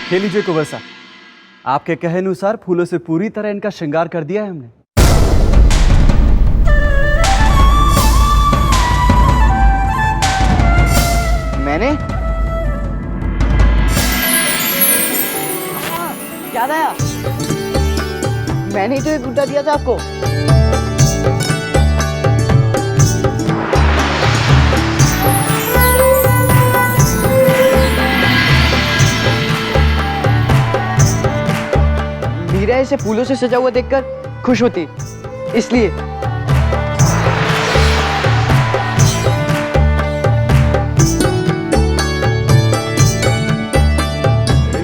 खेल लीजिए कुंवर साहब, आपके कहे अनुसार फूलों से पूरी तरह इनका श्रृंगार कर दिया है हमने। मैंने याद आया, मैंने ही तो एक गुड्डा दिया था आपको। मीरा इसे फूलों से सजा हुआ देखकर खुश होती, इसलिए।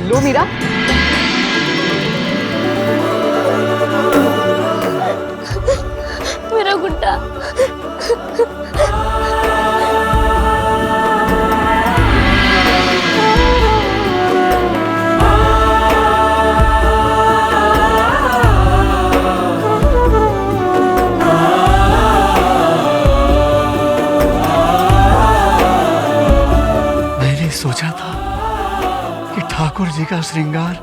लो मीरा। मेरा गुड्डा। सोचा था कि ठाकुर जी का श्रृंगार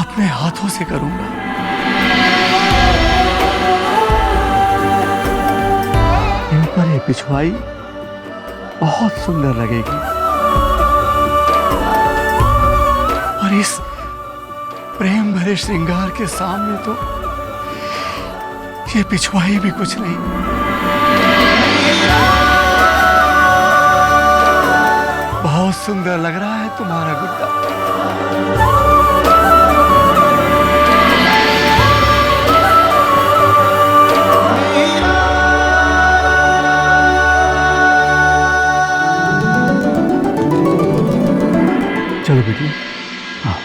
अपने हाथों से करूंगा। इन पर ये पिछवाई बहुत सुंदर लगेगी और इस प्रेम भरे श्रृंगार के सामने तो ये पिछवाई भी कुछ नहीं। बहुत सुंदर लग रहा है तुम्हारा गुड्डा। चलो बेटी। हाँ।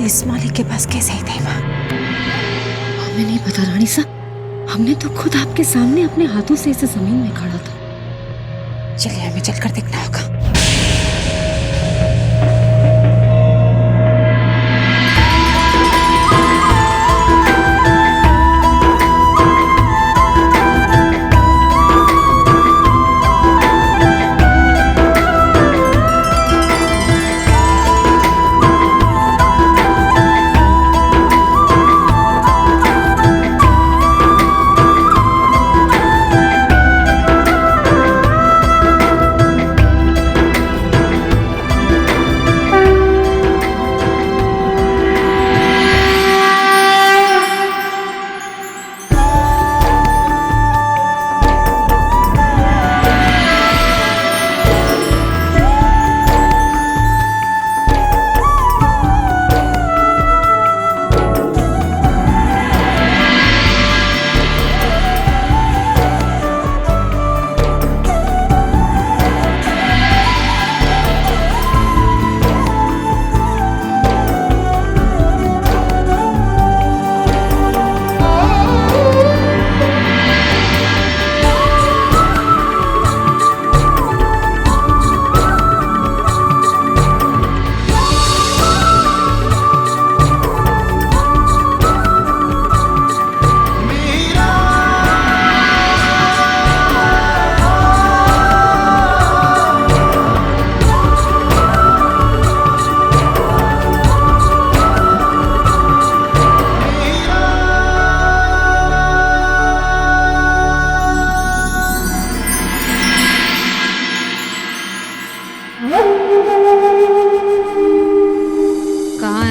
इस मालिक के पास कैसे ही थे? हमें नहीं पता रानी साहब, हमने तो खुद आपके सामने अपने हाथों से इसे जमीन में गाड़ा था। चलिए हमें चलकर देखना होगा।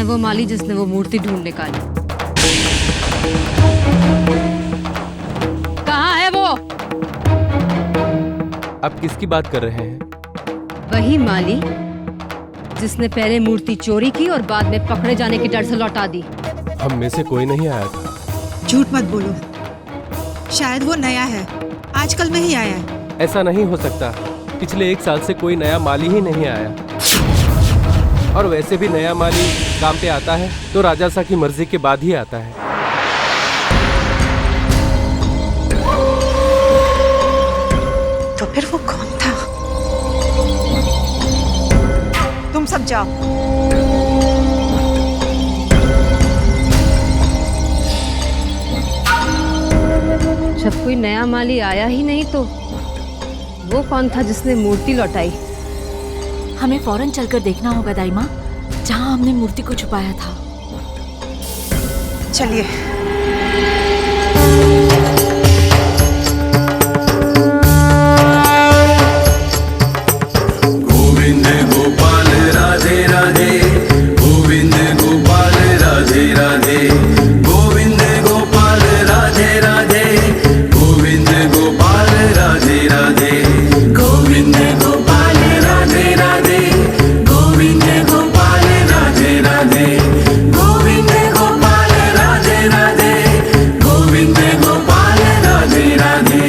वो माली जिसने वो मूर्ति ढूंढ निकाली? कहाँ है वो? आप किसकी बात कर रहे हैं? वही माली जिसने पहले मूर्ति चोरी की और बाद में पकड़े जाने के डर से लौटा दी। हम में से कोई नहीं आया था। झूठ मत बोलो, शायद वो नया है, आजकल में ही आया है। ऐसा नहीं हो सकता, पिछले 1 साल से कोई नया माली ही नहीं आया। और वैसे भी नया माली काम पे आता है तो राजा सा की मर्जी के बाद ही आता है। तो फिर वो कौन था? तुम सब जाओ। जब कोई नया माली आया ही नहीं तो वो कौन था जिसने मूर्ति लौटाई? हमें फौरन चलकर देखना होगा दाई माँ, जहाँ हमने मूर्ति को छुपाया था। चलिए। गोविंद गोपाल राधे राधे, गोविंद गोपाल राधे राधे, गोविंद गोपाल राधे राधे, गोविंद गोपाल राधे राधे, गोविंद गोपाल राधे राधे, गोविंद गोपाल राधे राधे, गोविंद गोपाल राधे राधे, गोविंद गोपाल राधे राधे।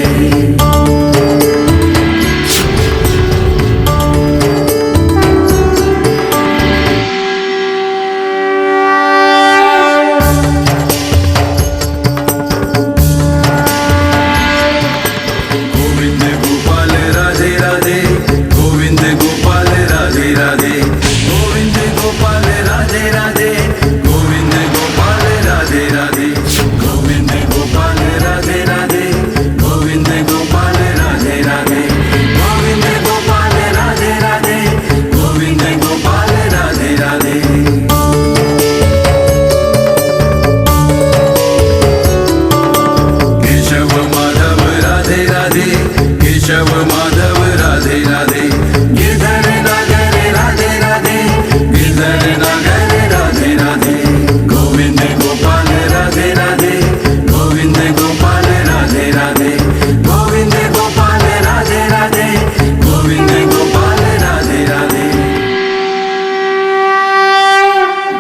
गोविंद गोपाल राधे राधे, गोविंद गोपाल राधे राधे, गोविंद गोपाल राधे राधे, गोविंद गोपाल राधे राधे, गोविंद गोपाल राधे राधे, गोविंद गोपाल राधे राधे, गोविंद गोपाल राधे राधे, गोविंद गोपाल राधे राधे। केशव माधव राधे राधे, केशव माधव राधे राधे, गिरधर नागर राधे राधे, गिरधर नागर राधे राधे, गोविंद गोपाल राधे राधे, गोविंद गोपाल राधे राधे, गोविंद गोपाल राधे राधे, गोविंद गोपाल राधे राधे,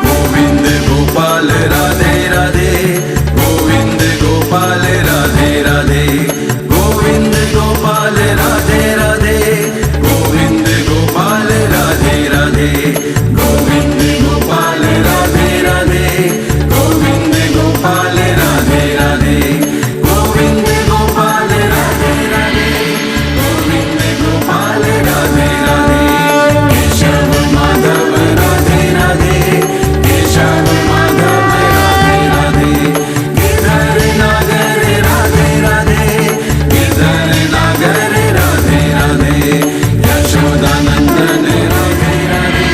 गोविंद गोपाल राधे राधे, गोविंद गोपाल राधे राधे, गोविंद गोपाल राधे राधे, गोविंद गोपाल राधे राधे, गोविंद गोपाल राधे राधे, गोविंद गोपाल राधे राधे, गोविंद गोपाल राधे राधे, गोविंद गोपाल राधे राधे, केशव माधव राधे राधे, केशव माधव राधे राधे, गिरधर नागर राधे राधे, गिरधर नागर राधे राधे, यशोदानंदन राधे राधे,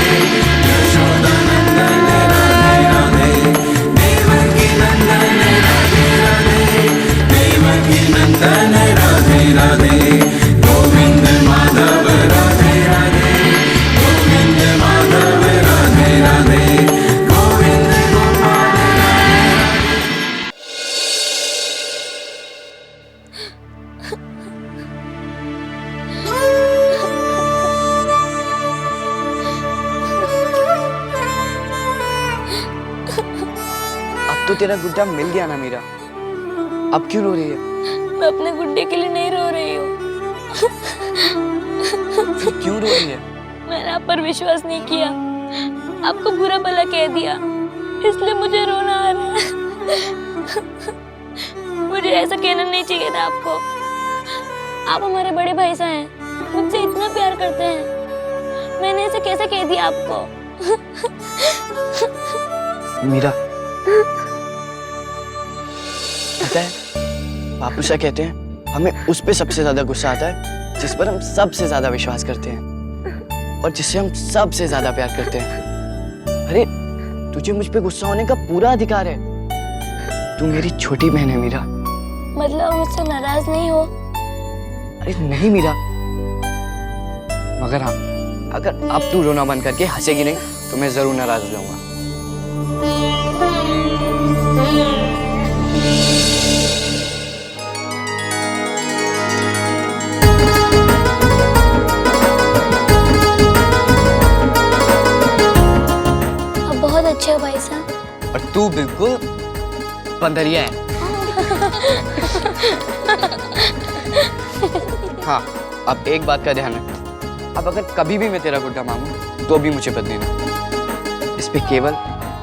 यशोदानंदन राधे राधे, देवकी नंदन राधे राधे, देवकी नंदन राधे राधे, गोविंद माधव राधे राधे, गोविंद माधव राधे राधे, गोविंद गोपाल राधे राधे। अब तो तेरा गुड्डा मिल गया ना मीरा, अब क्यों रो रही है? मैं अपने गुड्डे के लिए नहीं रो रही हूँ। फिर क्यों रो रही है? मैंने आप पर विश्वास नहीं किया, आपको बुरा भला कह दिया, इसलिए मुझे रोना आ रहा है। मुझे ऐसा कहना नहीं चाहिए था आपको। आप हमारे बड़े भाई सा हैं, मुझसे इतना प्यार करते हैं, मैंने ऐसे कैसे कह दिया आपको? मीरा, पता है बापू सा कहते हैं हमें उस पे सबसे ज्यादा गुस्सा आता है जिस पर हम सबसे ज्यादा विश्वास करते हैं और जिससे हम सबसे ज्यादा प्यार करते हैं। अरे तुझे मुझ पे गुस्सा होने का पूरा अधिकार है, तू मेरी छोटी बहन है मीरा। मतलब मुझसे नाराज नहीं हो? अरे नहीं मीरा, मगर हाँ, अगर अब तू रोना बंद करके हंसेगी नहीं तो मैं जरूर नाराज हो जाऊंगा। आप बहुत अच्छे हो भाई साहब। और तू बिल्कुल बंदरिया है। हाँ, अब एक बात का ध्यान रख, अब अगर कभी भी मैं तेरा गुड्डा मांगू तो भी मुझे बद देना। इस पे केवल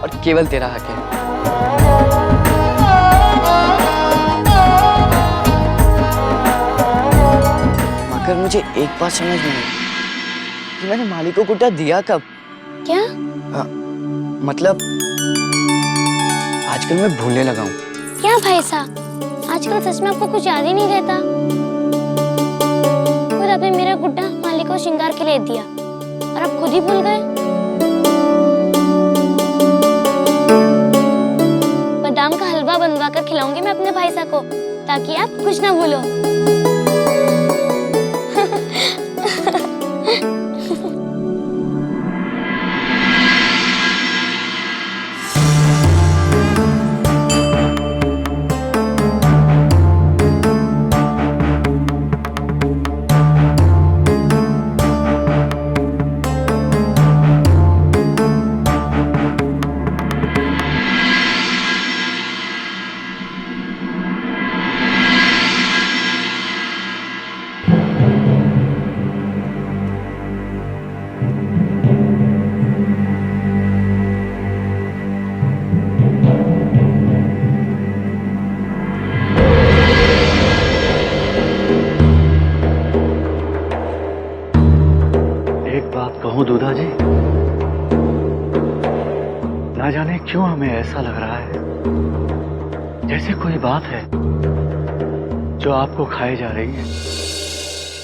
और केवल तेरा हक है। मगर मुझे एक बात समझ नहीं आई कि मैंने माली को गुड्डा दिया कब? क्या? मतलब आजकल मैं भूलने लगा हूँ। क्या भाई साहब, आजकल सच में आपको कुछ याद ही नहीं रहता? और आपने मेरा गुड्डा माली को श्रृंगार के लिए दिया और आप खुद ही भूल गए। बादाम का हलवा बनवा कर खिलाऊंगी मैं अपने भाई साहब को, ताकि आप कुछ ना भूलो। कहूं दूधा जी, ना जाने क्यों हमें ऐसा लग रहा है जैसे कोई बात है जो आपको खाए जा रही है।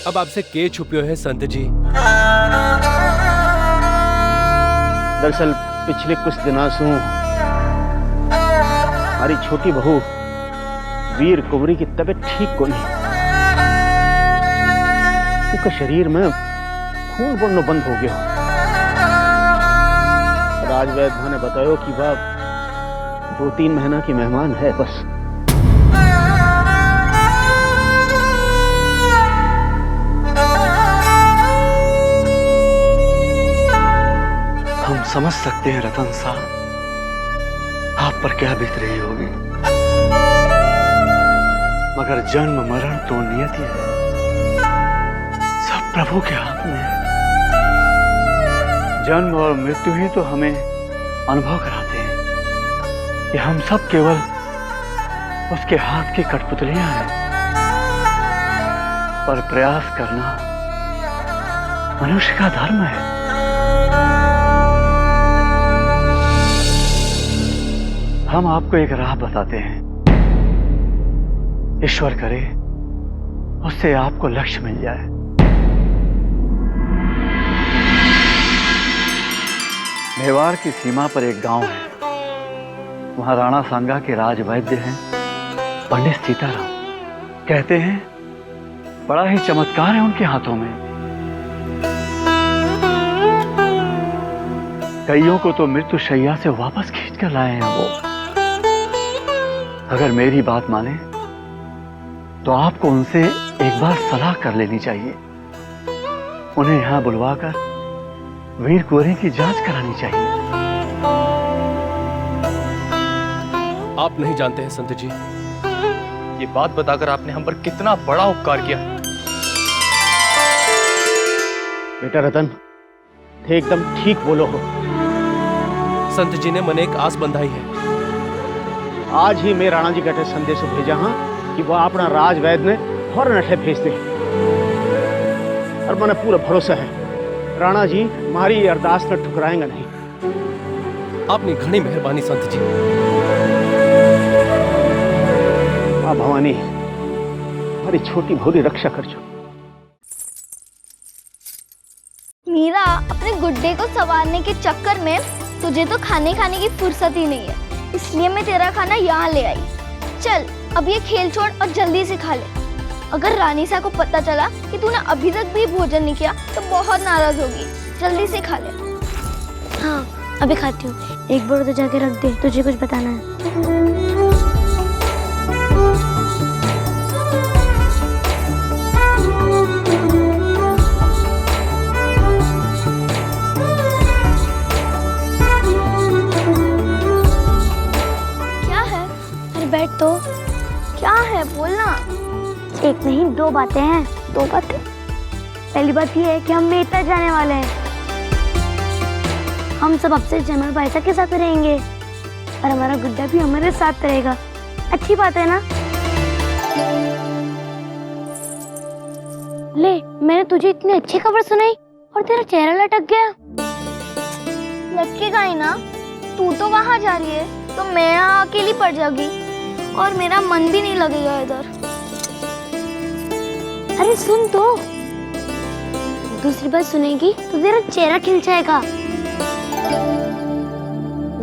अब आपसे के छुपियो है संत जी? दरअसल पिछले कुछ दिनों से हमारी छोटी बहू वीर कुंवरी की तबीयत ठीक को नहीं, उसका शरीर में खून बढ़ना बंद हो गया। राजवैद्य ने बताया कि वह 2-3 महीना की मेहमान है बस। हम समझ सकते हैं रतन साहब आप पर क्या बीत रही होगी, मगर जन्म मरण तो नियति है, सब प्रभु के हाथ में है। जन्म और मृत्यु ही तो हमें अनुभव कराते हैं कि हम सब केवल उसके हाथ की कठपुतलियां हैं, पर प्रयास करना मनुष्य का धर्म है। हम आपको एक राह बताते हैं, ईश्वर करे उससे आपको लक्ष्य मिल जाए। मेवाड़ की सीमा पर एक गांव है, वहां राणा सांगा के राजवैद्य हैं पंडित सीताराम। कहते हैं बड़ा ही चमत्कार है उनके हाथों में। कईयों को तो मृत्यु शैया से वापस खींच कर लाए हैं वो। अगर मेरी बात माने तो आपको उनसे एक बार सलाह कर लेनी चाहिए। उन्हें यहां बुलवाकर वीर कुंवरी की जांच करानी चाहिए। आप नहीं जानते हैं संत जी, ये बात बताकर आपने हम पर कितना बड़ा उपकार किया। बेटा रतन, एकदम ठीक बोलो हो। संत जी ने मन एक आस बंधाई है। आज ही मैं राणा जी का संदेश भेजा हाँ कि वह अपना राजवैद्य ने फौरन अठे भेज दे, और मैंने पूरा भरोसा है राणा जी हमारी अरदास न ठुकराएंगे नहीं। आपने घनी मेहरबानी संत जी। मां भवानी हमारी छोटी भोली रक्षा कर जो। मीरा, अपने गुड्डे को संवारने के चक्कर में तुझे तो खाने की फुर्सत ही नहीं है, इसलिए मैं तेरा खाना यहाँ ले आई। चल अब ये खेल छोड़ और जल्दी से खा ले। अगर रानी सा को पता चला कि तूने अभी तक भी भोजन नहीं किया तो बहुत नाराज होगी। जल्दी से खा ले। हाँ अभी खाती हूँ। एक बार उधर जाके रख दे, तुझे कुछ बताना है। तो क्या है बोलना। एक नहीं 2 बातें हैं। 2 बातें? पहली बात ये है कि हम मेहता जाने वाले हैं। हम सब अब से जमल भाईसा के साथ रहेंगे और हमारा गुड्डा भी हमारे साथ रहेगा। अच्छी बात है ना? ले, मैंने तुझे इतनी अच्छी खबर सुनाई और तेरा चेहरा लटक गया। लटकेगा ही ना, तू तो वहां जा रही है तो मैं यहाँ अकेली पड़ जाऊंगी और मेरा मन भी नहीं लगेगा इधर। अरे सुन तो, दूसरी बात सुनेगी तो तेरा चेहरा खिल जाएगा।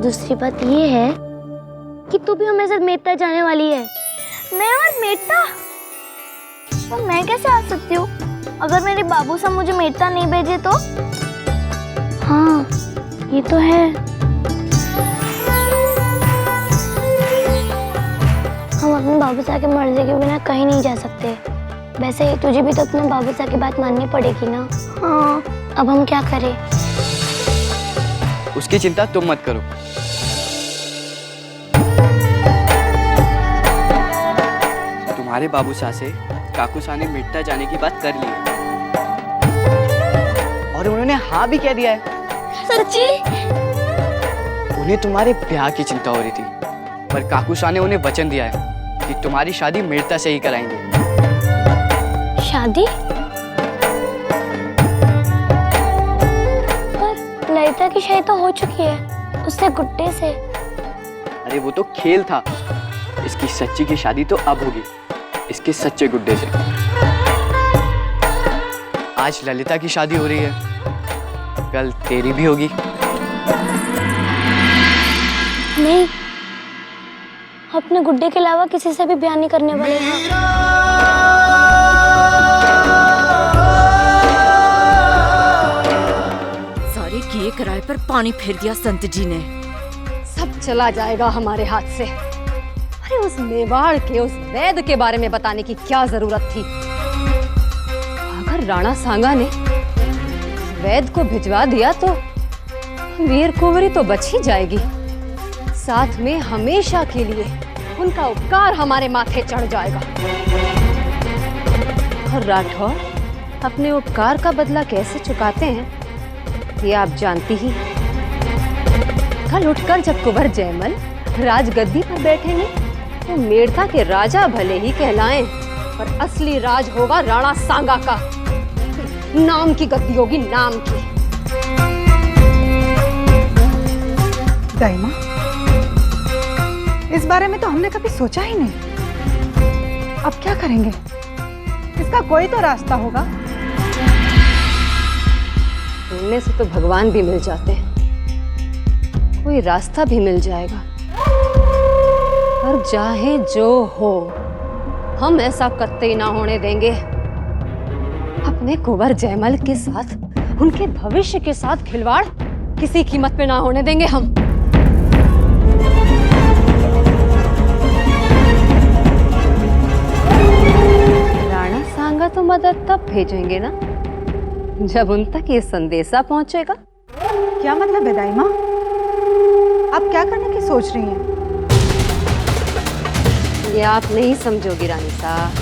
दूसरी बात ये है कि तू भी हमारे साथ मेटा जाने वाली है। मैं और मेटा? तो मैं कैसे आ सकती हूँ अगर मेरे बाबू साहब मुझे मेटा नहीं भेजे तो? हाँ ये तो है। हम अपने बाबू साहब की मर्जी के बिना कहीं नहीं जा सकते। वैसे ही तुझे भी तो अपने बाबू साहब की बात माननी पड़ेगी ना। हाँ, अब हम क्या करें? उसकी चिंता तुम मत करो। तुम्हारे बाबू साहब से काकू साहब ने मेटा जाने की बात कर ली है और उन्होंने हाँ भी कह दिया है। सच्ची? उन्हें तुम्हारे ब्याह की चिंता हो रही थी, पर काकू साहब ने उन्हें वचन दिया है कि तुम्हारी शादी मेड़ता से ही कराएंगे। शादी? पर ललिता की शादी तो हो चुकी है उससे गुड्डे से। अरे वो तो खेल था, इसकी सच्ची की शादी तो अब होगी इसके सच्चे गुड्डे से। आज ललिता की शादी हो रही है, कल तेरी भी होगी। नहीं, अपने गुड्डे के अलावा किसी से भी ब्याह नहीं करने वाले हैं। सारे किए किराए पर पानी फेर दिया संत जी ने। सब चला जाएगा हमारे हाथ से। अरे उस मेवाड़ के उस वैद के बारे में बताने की क्या जरूरत थी? अगर राणा सांगा ने वैद को भिजवा दिया तो वीर कुंवरी तो बच ही जाएगी, साथ में हमेशा के लिए उनका उपकार हमारे माथे चढ़ जाएगा। और राठौर अपने उपकार का बदला कैसे चुकाते हैं ये आप जानती ही। कल उठकर जब कुंवर जयमल राजगद्दी पर बैठेंगे तो मेड़ता के राजा भले ही कहलाएं, पर असली राज होगा राणा सांगा का। नाम की गद्दी होगी, नाम की। दाइमा, इस बारे में तो हमने कभी सोचा ही नहीं। अब क्या करेंगे? इसका कोई तो रास्ता होगा। इनमें से तो भगवान भी मिल जाते हैं, कोई रास्ता भी मिल जाएगा। पर चाहे जो हो, हम ऐसा कतई ही ना होने देंगे। अपने कुंवर जयमल के साथ, उनके भविष्य के साथ खिलवाड़ किसी कीमत पे ना होने देंगे हम। राणा सांगा तो मदद तब भेजेंगे ना जब उन तक ये संदेशा पहुंचेगा। क्या मतलब है दाइमा? आप क्या करने की सोच रही हैं? ये आप नहीं समझोगी रानी साहब।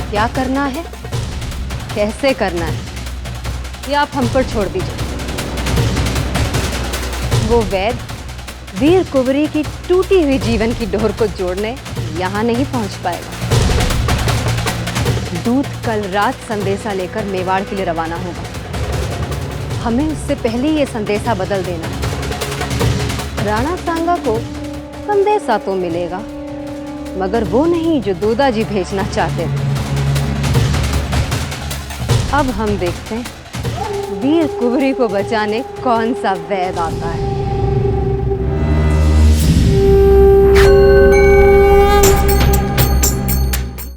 क्या करना है, कैसे करना है, ये आप हम पर छोड़ दीजिए। वो वैद वीर कुंवरी की टूटी हुई जीवन की डोर को जोड़ने यहाँ नहीं पहुँच पाएगा। दूत कल रात संदेशा लेकर मेवाड़ के लिए रवाना होगा। हमें उससे पहले ये संदेशा बदल देना है। राणा सांगा को संदेशा तो मिलेगा, मगर वो नहीं जो दूदाजी भेजना चाहते थे। अब हम देखते हैं वीर कुंवरी को बचाने कौन सा वैद आता है।